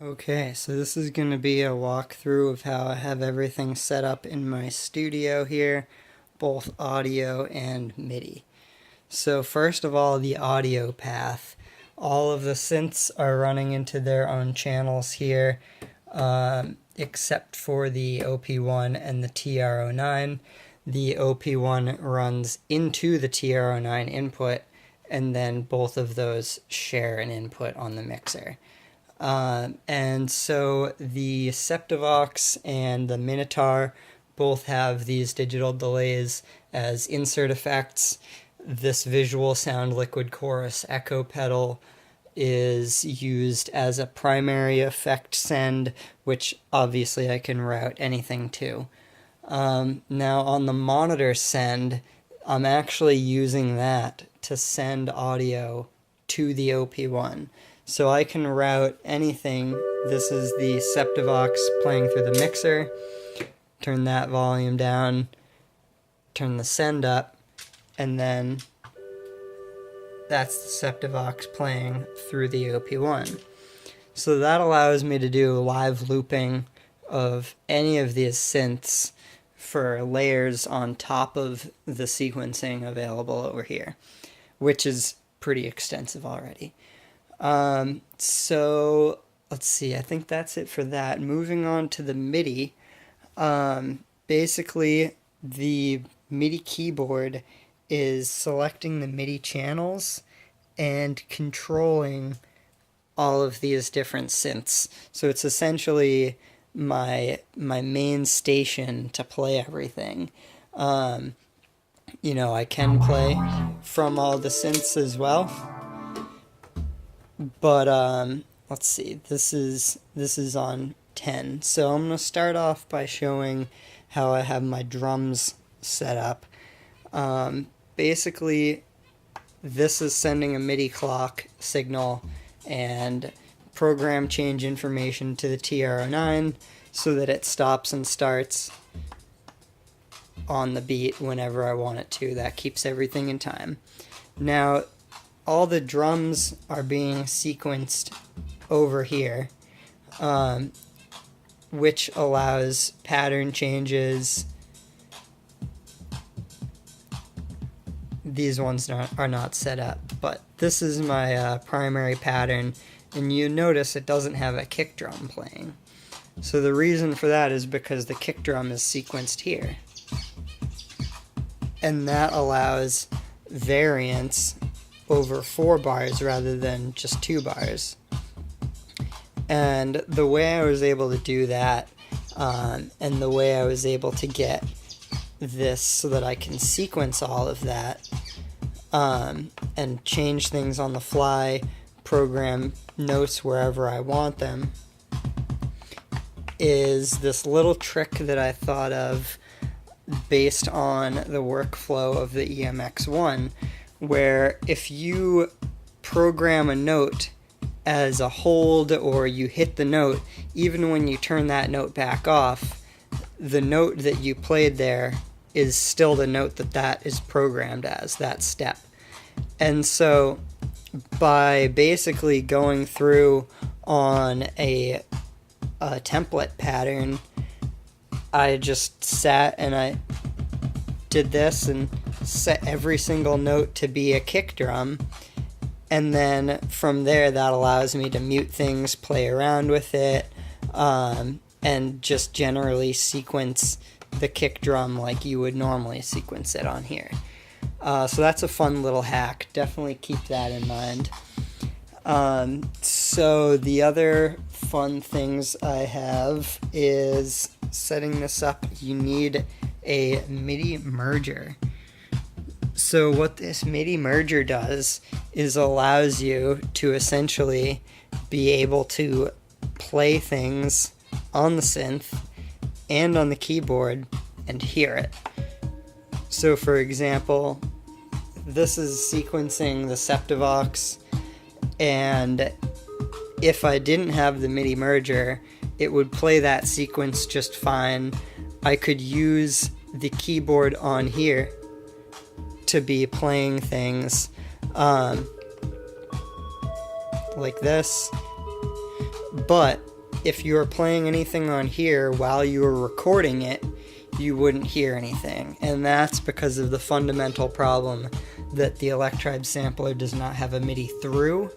Okay, so this is going to be a walkthrough of how I have everything set up in my studio here, both audio and MIDI. So first of all, the audio path. All of the synths are running into their own channels here, except for the OP-1 and the TR-09. The OP-1 runs into the TR-09 input, and then both of those share an input on the mixer. And so the Septivox and the Minitaur both have these digital delays as insert effects. This visual sound liquid chorus echo pedal is used as a primary effect send, which obviously I can route anything to. Now on the monitor send, I'm actually using that to send audio to the OP-1. So I can route anything. This is the Septivox playing through the mixer. Turn that volume down, turn the send up, and then that's the Septivox playing through the OP-1. So that allows me to do live looping of any of these synths for layers on top of the sequencing available over here, which is pretty extensive already. So let's see, I think that's it for that. Moving on to the MIDI, basically the MIDI keyboard is selecting the MIDI channels and controlling all of these different synths. So it's essentially my main station to play everything. You know, I can play from all the synths as well. But let's see, this is on 10. So I'm going to start off by showing how I have my drums set up. Basically, this is sending a MIDI clock signal and program change information to the TR-09 so that it stops and starts on the beat whenever I want it to. That keeps everything in time. Now, all the drums are being sequenced over here, which allows pattern changes. These ones are not set up, but this is my primary pattern, and you notice it doesn't have a kick drum playing. So the reason for that is because the kick drum is sequenced here. And that allows variance over 4 bars rather than just 2 bars. And the way I was able to do that, and the way I was able to get this so that I can sequence all of that, and change things on the fly, program notes wherever I want them, is this little trick that I thought of based on the workflow of the EMX1, where if you program a note as a hold or you hit the note, even when you turn that note back off, the note that you played there is still the note that is programmed as, that step. And so by basically going through on a template pattern, I just sat and I did this and set every single note to be a kick drum, and then from there that allows me to mute things, play around with it, and just generally sequence the kick drum like you would normally sequence it on here. So that's a fun little hack. Definitely keep that in mind. So the other fun things I have is setting this up. You need a MIDI merger. So what this MIDI merger does is allows you to essentially be able to play things on the synth and on the keyboard and hear it. So for example, this is sequencing the Septivox, and if I didn't have the MIDI merger, it would play that sequence just fine. I could use the keyboard on here to be playing things like this, But if you were playing anything on here while you were recording it, you wouldn't hear anything. And that's because of the fundamental problem that the Electribe sampler does not have a MIDI through,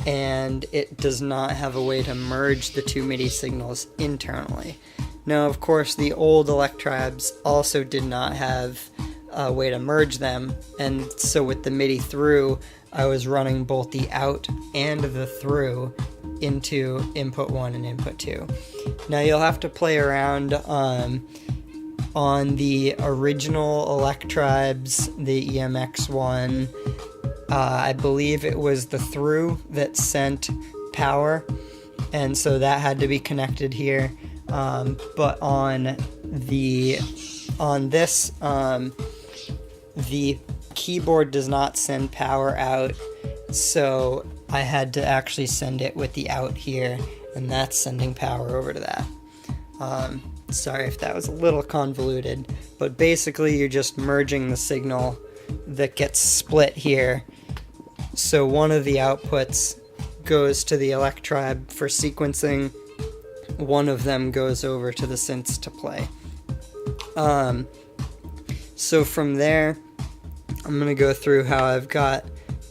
and it does not have a way to merge the two MIDI signals internally. Now, of course, the old Electribes also did not have a way to merge them, and so with the MIDI through, I was running both the out and the through into input 1 and input 2. Now, you'll have to play around on the original Electribes, the EMX1, I believe it was the through that sent power, and so that had to be connected here. But on this, the keyboard does not send power out, so I had to actually send it with the out here, and that's sending power over to that. Sorry if that was a little convoluted, but basically you're just merging the signal that gets split here. So one of the outputs goes to the Electribe for sequencing, one of them goes over to the synths to play. So from there, I'm going to go through how I've got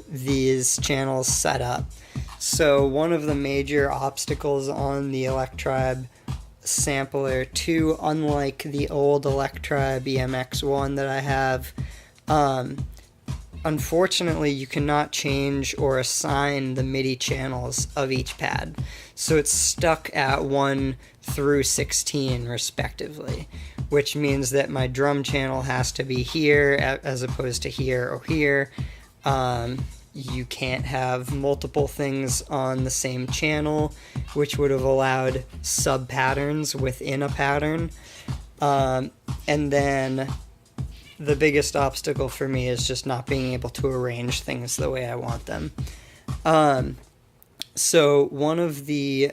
these channels set up. So one of the major obstacles on the Electribe sampler 2, unlike the old Electribe EMX1 that I have, unfortunately you cannot change or assign the MIDI channels of each pad. So it's stuck at 1 through 16 respectively, which means that my drum channel has to be here as opposed to here or here. You can't have multiple things on the same channel, which would have allowed sub-patterns within a pattern. And then the biggest obstacle for me is just not being able to arrange things the way I want them. So one of the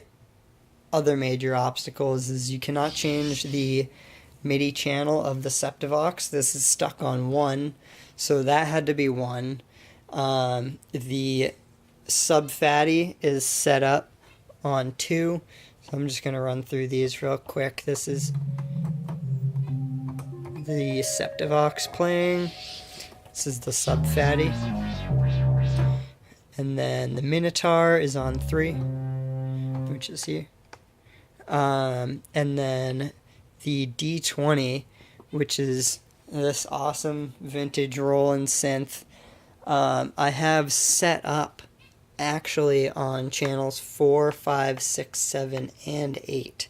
other major obstacles is you cannot change the MIDI channel of the Septivox. This is stuck on 1, so that had to be 1. The sub-fatty is set up on 2, so I'm just going to run through these real quick. This is the Septivox playing, this is the sub-fatty, and then the Minitaur is on 3, which is here, and then the D20, which is this awesome vintage Roland synth, I have set up actually on channels 4, 5, 6, 7, and 8.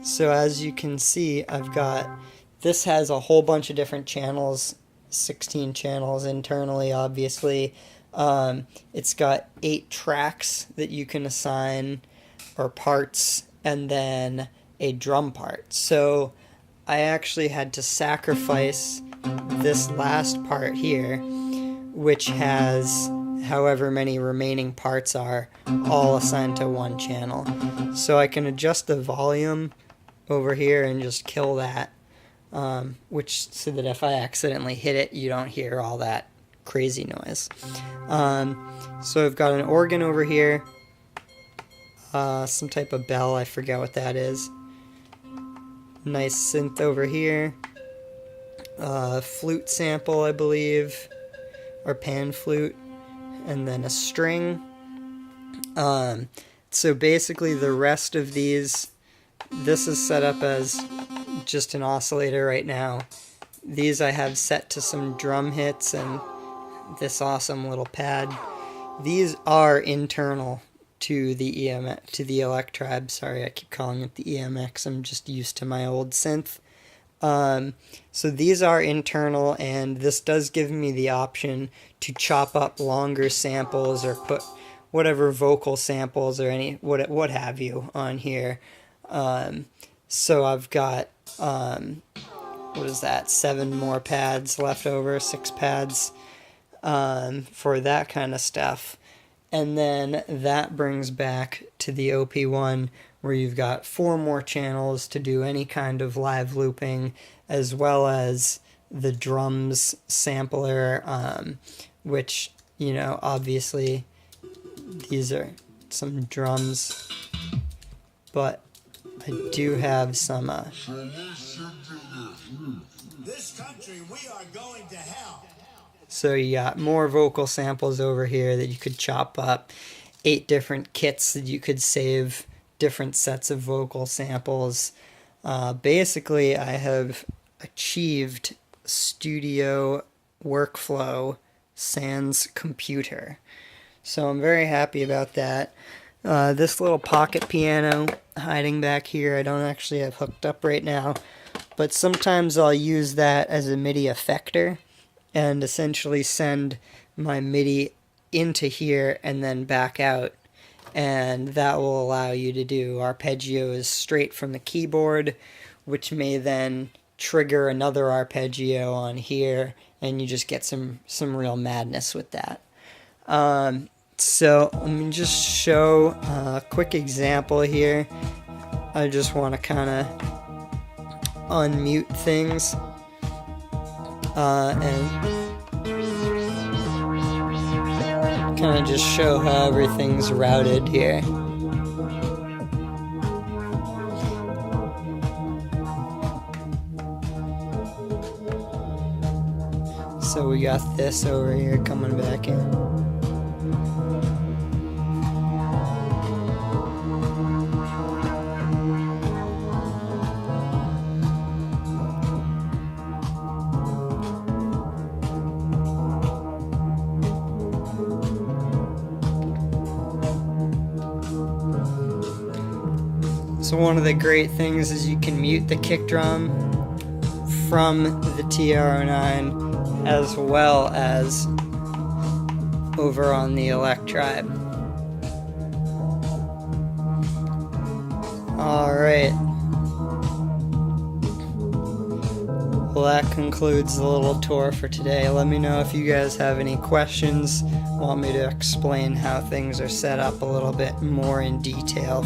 So as you can see, this has a whole bunch of different channels, 16 channels internally, obviously. It's got 8 tracks that you can assign, or parts, and then a drum part. So I actually had to sacrifice this last part here, which has however many remaining parts are, all assigned to 1 channel. So I can adjust the volume over here and just kill that, so that if I accidentally hit it, you don't hear all that crazy noise. So I've got an organ over here, some type of bell, I forget what that is. Nice synth over here. Flute sample, I believe, or pan flute, and then a string. So basically the rest of these, this is set up as just an oscillator right now. These I have set to some drum hits and this awesome little pad. These are internal to the Electribe. Sorry, I keep calling it the EMX. I'm just used to my old synth. So these are internal, and this does give me the option to chop up longer samples or put whatever vocal samples or what have you on here. So I've got, what is that, 7 more pads left over, 6 pads, for that kind of stuff. And then that brings back to the OP-1, where you've got 4 more channels to do any kind of live looping, as well as the drums sampler, which, you know, obviously these are some drums, but I do have some This country, we are going to hell. So you got more vocal samples over here that you could chop up, 8 different kits that you could save different sets of vocal samples. Basically, I have achieved studio workflow sans computer. So I'm very happy about that. This little pocket piano hiding back here, I don't actually have hooked up right now, but sometimes I'll use that as a MIDI effector and essentially send my MIDI into here and then back out, and that will allow you to do arpeggios straight from the keyboard, which may then trigger another arpeggio on here, and you just get some real madness with that. So let me just show a quick example here. I just want to kind of unmute things and kind of just show how everything's routed here. So we got this over here coming back in. So one of the great things is you can mute the kick drum from the TR-09 as well as over on the Electribe. Alright. Well, that concludes the little tour for today. Let me know if you guys have any questions, want me to explain how things are set up a little bit more in detail